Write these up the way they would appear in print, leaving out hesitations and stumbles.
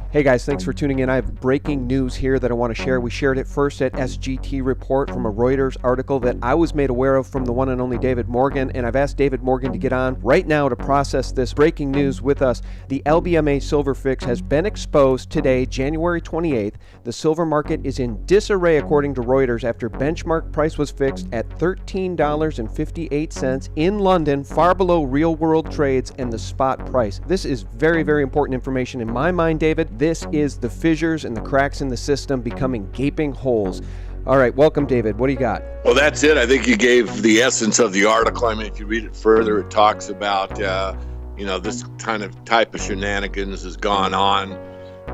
Hey guys, thanks for tuning in. I have breaking news here that I want to share. We shared it first at SGT Report from a Reuters article that I was made aware of from the one and only David Morgan, and I've asked David Morgan to get on right now to process this breaking news with us. The LBMA silver fix has been exposed today, January 28th. The silver market is in disarray according to Reuters after benchmark price was fixed at $13.58 in London, far below real-world trades and the spot price. This is very, very important information in my mind, David. This is the fissures and the cracks in the system becoming gaping holes. All right, welcome, David. What do you got? Well, that's it. I think you gave the essence of the article. I mean, if you read it further, it talks about, this kind of type of shenanigans has gone on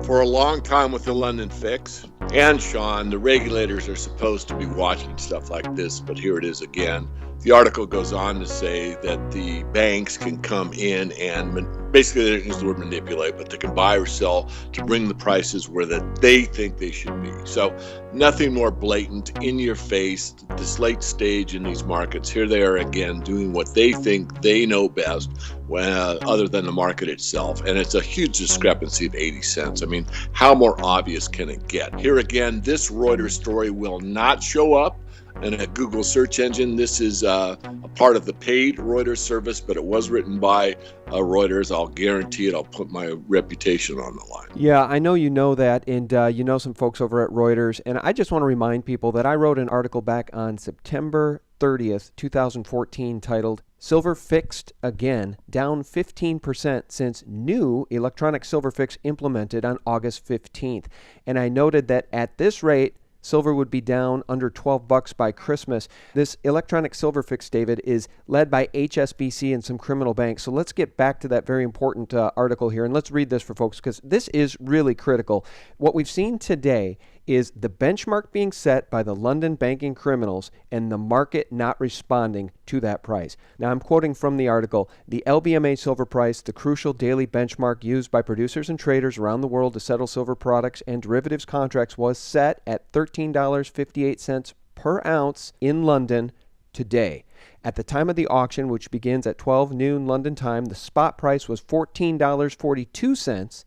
for a long time with the London fix. And, Sean, the regulators are supposed to be watching stuff like this, but here it is again. The article goes on to say that the banks can come in and basically, they didn't use the word manipulate, but they can buy or sell to bring the prices where that they think they should be. So nothing more blatant, in your face, this late stage in these markets. Here they are again doing what they think they know best, other than the market itself. And it's a huge discrepancy of 80 cents. I mean, how more obvious can it get? Here again, this Reuters story will not show up in a Google search engine. This is a part of the paid Reuters service, but it was written by Reuters. I'll guarantee it. I'll put my reputation on the line. Yeah, I know you know that, and you know some folks over at Reuters. And I just want to remind people that I wrote an article back on September 30th, 2014, titled Silver Fixed Again, Down 15% Since New Electronic Silver Fix Implemented on August 15th. And I noted that at this rate, silver would be down under $12 by Christmas. This electronic silver fix, David, is led by HSBC and some criminal banks. So let's get back to that very important article here, and let's read this for folks because this is really critical. What we've seen today is the benchmark being set by the London banking criminals and the market not responding to that price. Now, I'm quoting from the article, the LBMA silver price, the crucial daily benchmark used by producers and traders around the world to settle silver products and derivatives contracts, was set at $13.58 per ounce in London today. At the time of the auction, which begins at 12 noon London time, the spot price was $14.42,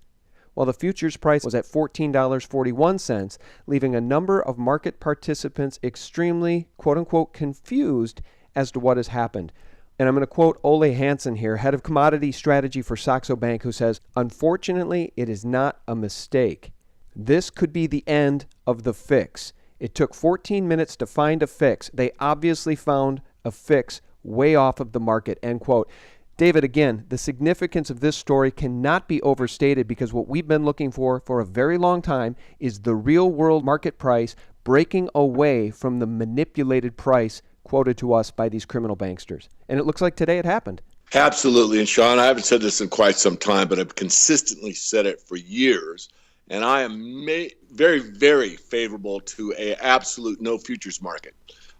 while the futures price was at $14.41, leaving a number of market participants extremely, quote-unquote, confused as to what has happened. And I'm going to quote Ole Hansen here, head of commodity strategy for Saxo Bank, who says, "Unfortunately, it is not a mistake. This could be the end of the fix. It took 14 minutes to find a fix. They obviously found a fix way off of the market," end quote. David, again, the significance of this story cannot be overstated because what we've been looking for a very long time is the real world market price breaking away from the manipulated price quoted to us by these criminal banksters. And it looks like today it happened. Absolutely. And Sean, I haven't said this in quite some time, but I've consistently said it for years. And I am very, very favorable to an absolute no futures market.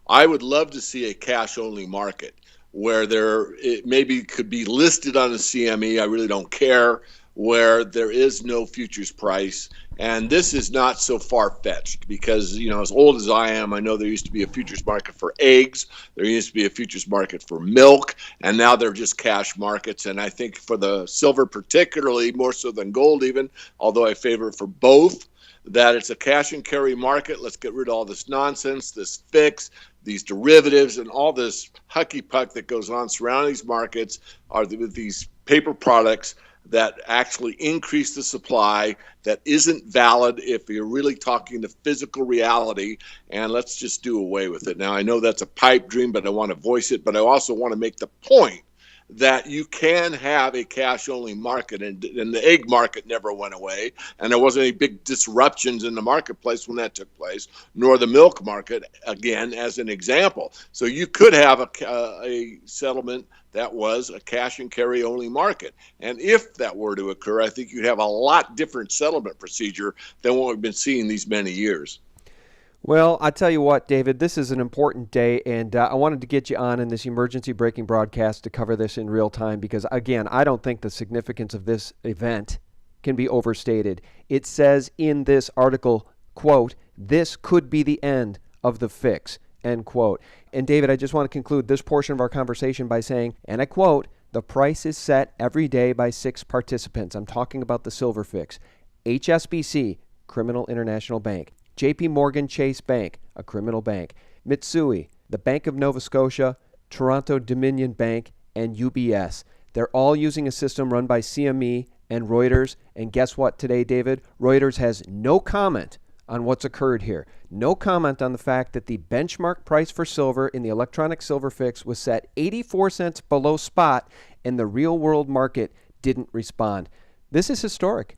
I would love to see a cash only market where it maybe could be listed on a CME, I really don't care, where there is no futures price. And this is not so far-fetched because, as old as I am, I know there used to be a futures market for eggs, there used to be a futures market for milk, and now they're just cash markets. And I think for the silver particularly, more so than gold even, although I favor it for both, that it's a cash and carry market. Let's get rid of all this nonsense, this fix, these derivatives, and all this hucky-puck that goes on surrounding these markets are these paper products that actually increase the supply that isn't valid if you're really talking to physical reality, and let's just do away with it. Now, I know that's a pipe dream, but I want to voice it, but I also want to make the point that you can have a cash-only market, and the egg market never went away, and there wasn't any big disruptions in the marketplace when that took place, nor the milk market, again, as an example. So you could have a settlement that was a cash and carry only market. And if that were to occur, I think you'd have a lot different settlement procedure than what we've been seeing these many years. Well, I tell you what, David, this is an important day, and I wanted to get you on in this emergency breaking broadcast to cover this in real time because, again, I don't think the significance of this event can be overstated. It says in this article, quote, "This could be the end of the fix," end quote. And, David, I just want to conclude this portion of our conversation by saying, and I quote, The price is set every day by 6 participants. I'm talking about the silver fix. HSBC, criminal international bank. JP Morgan Chase Bank, a criminal bank. Mitsui, the Bank of Nova Scotia, Toronto Dominion Bank, and UBS. They're all using a system run by CME and Reuters. And guess what today, David? Reuters has no comment on what's occurred here. No comment on the fact that the benchmark price for silver in the electronic silver fix was set 84 cents below spot, and the real world market didn't respond. This is historic.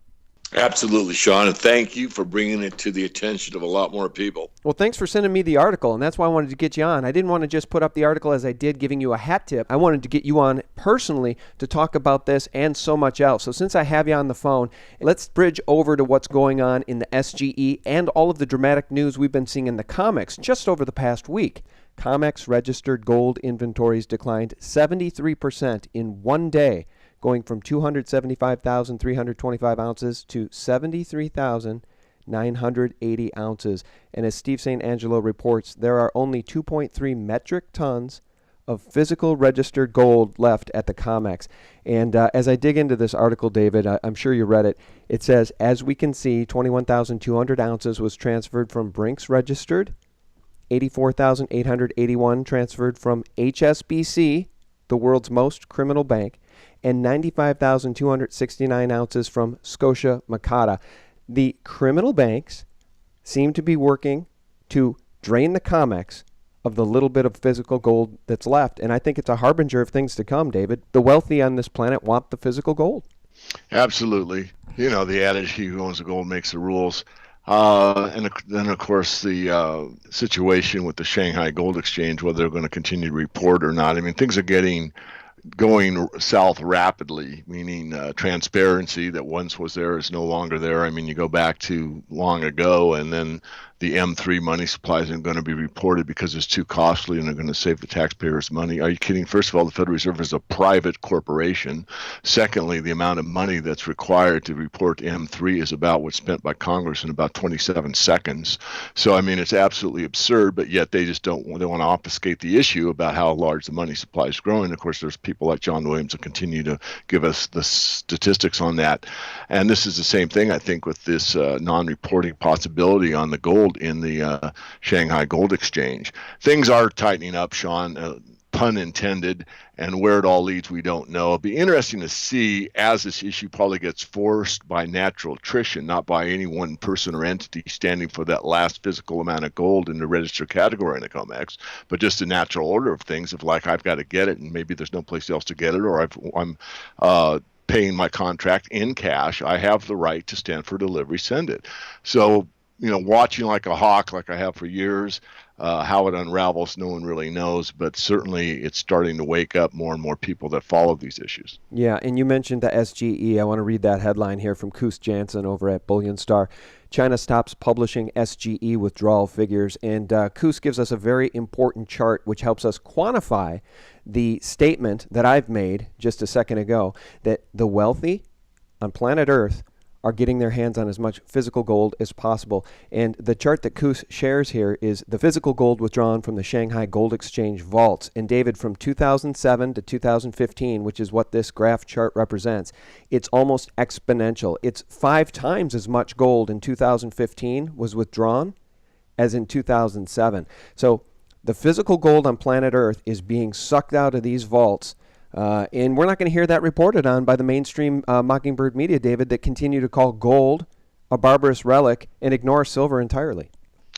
Absolutely, Sean, and thank you for bringing it to the attention of a lot more people. Well, thanks for sending me the article, and that's why I wanted to get you on. I didn't want to just put up the article as I did giving you a hat tip. I wanted to get you on personally to talk about this and so much else. So since I have you on the phone, let's bridge over to what's going on in the SGE and all of the dramatic news we've been seeing in the COMEX just over the past week. COMEX registered gold inventories declined 73% in one day, going from 275,325 ounces to 73,980 ounces. And as Steve St. Angelo reports, there are only 2.3 metric tons of physical registered gold left at the COMEX. And as I dig into this article, David, I'm sure you read it, it says, as we can see, 21,200 ounces was transferred from Brinks registered, 84,881 transferred from HSBC, the world's most criminal bank, and 95,269 ounces from Scotia Makata. The criminal banks seem to be working to drain the COMEX of the little bit of physical gold that's left, and I think it's a harbinger of things to come, David. The wealthy on this planet want the physical gold. Absolutely. You know, the adage, he who owns the gold makes the rules. And then, of course, the situation with the Shanghai Gold Exchange, whether they're going to continue to report or not. I mean, things are going south rapidly, meaning transparency that once was there is no longer there. I mean, you go back to long ago, and then the M3 money supply isn't going to be reported because it's too costly and they're going to save the taxpayers money. Are you kidding? First of all, the Federal Reserve is a private corporation. Secondly, the amount of money that's required to report M3 is about what's spent by Congress in about 27 seconds. So, I mean, it's absolutely absurd, but yet they just they want to obfuscate the issue about how large the money supply is growing. Of course, there's people like John Williams that continue to give us the statistics on that. And this is the same thing, I think, with this non-reporting possibility on the gold in the Shanghai Gold Exchange. Things are tightening up, Sean, pun intended, and where it all leads, we don't know. It'll be interesting to see as this issue probably gets forced by natural attrition, not by any one person or entity standing for that last physical amount of gold in the registered category in the COMEX, but just the natural order of things of like, I've got to get it and maybe there's no place else to get it, or I'm paying my contract in cash. I have the right to stand for delivery, send it. So, you know, watching like a hawk, like I have for years, how it unravels, no one really knows, but certainly it's starting to wake up more and more people that follow these issues. Yeah, and you mentioned the SGE. I want to read that headline here from Koos Jansen over at Bullion Star. China stops publishing SGE withdrawal figures, and Koos gives us a very important chart which helps us quantify the statement that I've made just a second ago, that the wealthy on planet Earth are getting their hands on as much physical gold as possible. And the chart that Koos shares here is the physical gold withdrawn from the Shanghai Gold Exchange vaults. And David, from 2007 to 2015, which is what this graph chart represents, it's almost exponential. It's 5 times as much gold in 2015 was withdrawn as in 2007. So the physical gold on planet Earth is being sucked out of these vaults. And we're not going to hear that reported on by the mainstream Mockingbird media, David, that continue to call gold a barbarous relic and ignore silver entirely.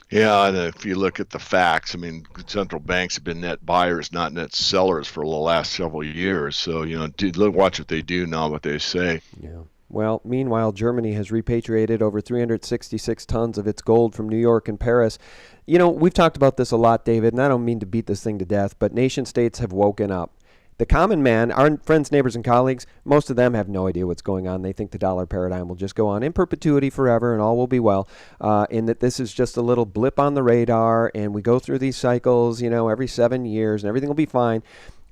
Yeah, and if you look at the facts, I mean, central banks have been net buyers, not net sellers for the last several years. So, you know, watch what they do, not what they say. Yeah. Well, meanwhile, Germany has repatriated over 366 tons of its gold from New York and Paris. You know, we've talked about this a lot, David, and I don't mean to beat this thing to death, but nation states have woken up. The common man, our friends, neighbors, and colleagues, most of them have no idea what's going on. They think the dollar paradigm will just go on in perpetuity forever and all will be well, and that this is just a little blip on the radar, and we go through these cycles, you know, every 7 years, and everything will be fine.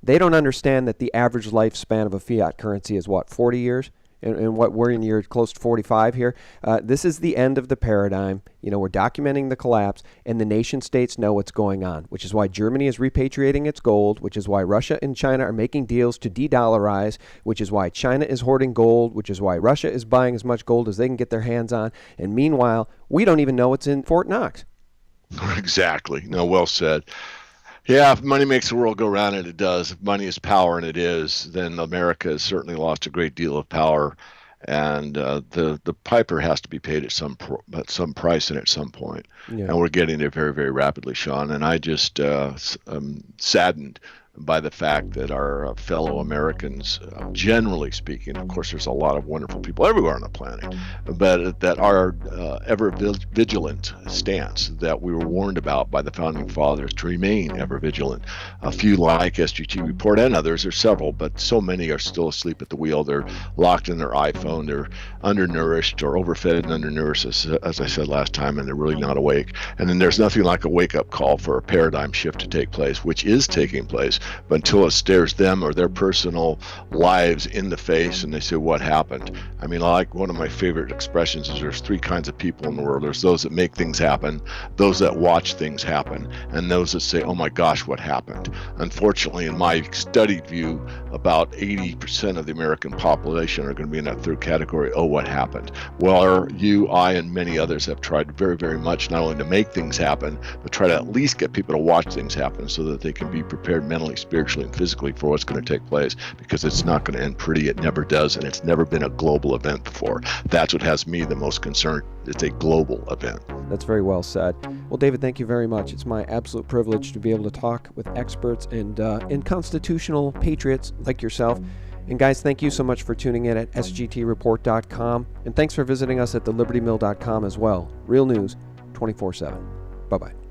They don't understand that the average lifespan of a fiat currency is, what, 40 years? and what we're in year close to 45 here. This is the end of the paradigm. We're documenting the collapse, and the nation states know what's going on, which is why Germany is repatriating its gold, which is why Russia and China are making deals to de-dollarize, which is why China is hoarding gold, which is why Russia is buying as much gold as they can get their hands on. And meanwhile, we don't even know what's in Fort Knox. Exactly. No, well said. Yeah, if money makes the world go round, and it does. If money is power, and it is, then America has certainly lost a great deal of power, and the piper has to be paid at some price and at some point. Yeah. And we're getting there very, very rapidly, Sean. And I just am saddened by the fact that our fellow Americans, generally speaking, of course, there's a lot of wonderful people everywhere on the planet, but that our ever vigilant stance that we were warned about by the founding fathers to remain ever vigilant. A few like SGT Report and others, there's several, but so many are still asleep at the wheel. They're locked in their iPhone. They're undernourished or overfed and undernourished, as I said last time, and they're really not awake. And then there's nothing like a wake-up call for a paradigm shift to take place, which is taking place. But until it stares them or their personal lives in the face and they say, what happened? I mean, like one of my favorite expressions is there's three kinds of people in the world. There's those that make things happen, those that watch things happen, and those that say, oh my gosh, what happened? Unfortunately, in my studied view, about 80% of the American population are going to be in that third category, oh, what happened? Well, you, I, and many others have tried very, very much not only to make things happen, but try to at least get people to watch things happen so that they can be prepared mentally, spiritually, and physically for what's going to take place, because it's not going to end pretty. It never does, and it's never been a global event before. That's what has me the most concerned. It's a global event. That's very well said. Well, David, thank you very much. It's my absolute privilege to be able to talk with experts and constitutional patriots like yourself. And guys, thank you so much for tuning in at sgtreport.com, and thanks for visiting us at thelibertymill.com as well. Real news 24/7. Bye-bye.